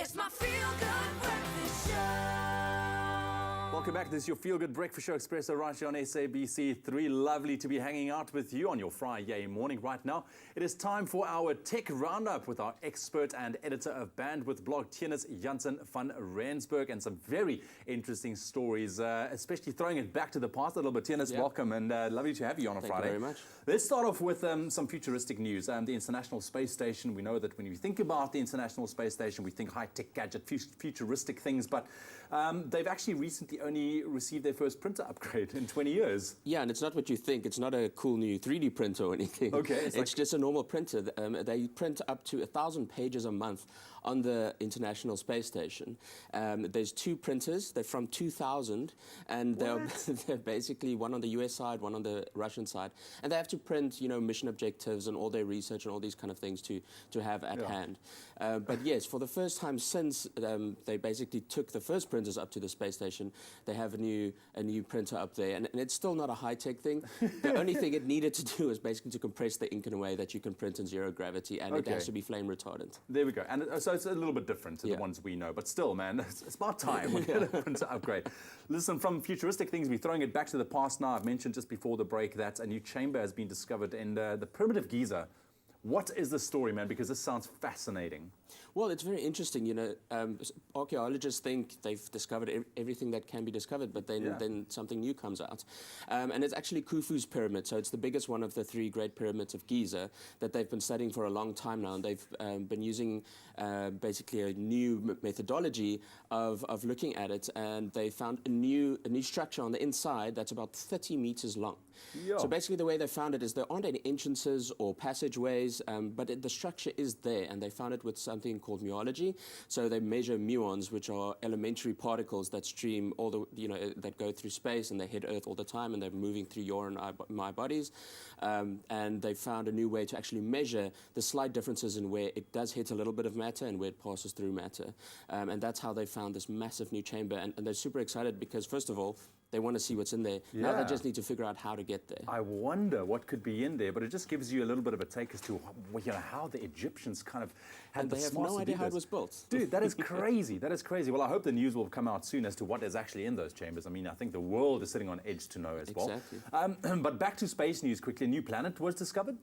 It's my feel-good breakfast show. Welcome back. This is your Feel Good Breakfast Show, Expresso, right here on SABC3. Lovely to be hanging out with you on your Friday morning. Right now, it is time for our Tech Roundup with our expert and editor of Bandwidth blog, Theunis van Rensburg, and some very interesting stories, especially throwing it back to the past a little bit. Theunis, welcome, and lovely to have you on a Friday. Thank you very much. Let's start off with some futuristic news. The International Space Station, we know that when you think about the International Space Station, we think high-tech gadget, futuristic things, but they've actually recently only received their first printer upgrade in 20 years. Yeah, and it's not what you think. It's not a cool new 3D printer or anything. Okay. It's just a normal printer. They print up to 1,000 pages a month on the International Space Station. There's two printers. They're from 2000, and they're basically one on the US side, one on the Russian side. And they have to print, you know, mission objectives and all their research and all these kind of things to have at hand. But yes, for the first time since they basically took the first printers up to the space station, they have a new printer up there, and it's still not a high-tech thing. The only thing it needed to do is basically to compress the ink in a way that you can print in zero gravity, and it has to be flame retardant. There we go. And so it's a little bit different to the ones we know, but still, man, it's about time we get a printer upgrade. Listen, from futuristic things, we're throwing it back to the past now. I've mentioned just before the break that a new chamber has been discovered in the Pyramid of Giza. What is the story, man? Because this sounds fascinating. Well, it's very interesting. You know, archaeologists think they've discovered everything that can be discovered, but then something new comes out. And it's actually Khufu's pyramid. So it's the biggest one of the three great pyramids of Giza that they've been studying for a long time now. And they've been using basically a new methodology of looking at it. And they found a new structure on the inside that's about 30 meters long. So basically the way they found it is there aren't any entrances or passageways, but the structure is there, and they found it with something called muology. So they measure muons, which are elementary particles that stream that go through space, and they hit Earth all the time, and they're moving through your and my bodies. And they found a new way to actually measure the slight differences in where it does hit a little bit of matter and where it passes through matter. And that's how they found this massive new chamber, and they're super excited because, first of all, they want to see what's in there. Now they just need to figure out how to get there. I wonder what could be in there, but it just gives you a little bit of a take as to how the Egyptians kind of had the smarts to do this. They have no idea how it was built. Dude, that is crazy. That is crazy. Well, I hope the news will come out soon as to what is actually in those chambers. I mean, I think the world is sitting on edge to know as well. Exactly. But back to space news quickly. A new planet was discovered?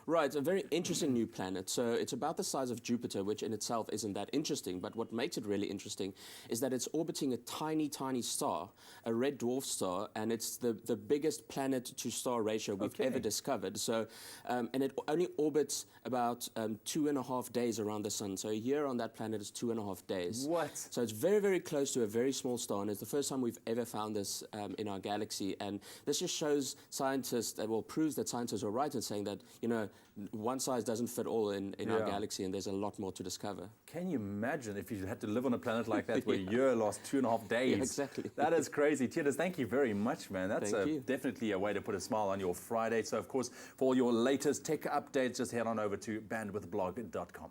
Right, a very interesting new planet. So it's about the size of Jupiter, which in itself isn't that interesting. But what makes it really interesting is that it's orbiting a tiny, tiny star, a red dwarf star, and it's the biggest planet-to-star ratio we've ever discovered. So, and it only orbits about 2.5 days around the sun. So a year on that planet is 2.5 days. What? So it's very, very close to a very small star, and it's the first time we've ever found this in our galaxy. And this just shows scientists, proves that scientists are right in saying that, you know, one size doesn't fit all in our galaxy, and there's a lot more to discover. Can you imagine if you had to live on a planet like that where a year lasts 2.5 days? Yeah, exactly. That is crazy. Theunis, thank you very much, man. That's definitely a way to put a smile on your Friday. So, of course, for all your latest tech updates, just head on over to bandwidthblog.com.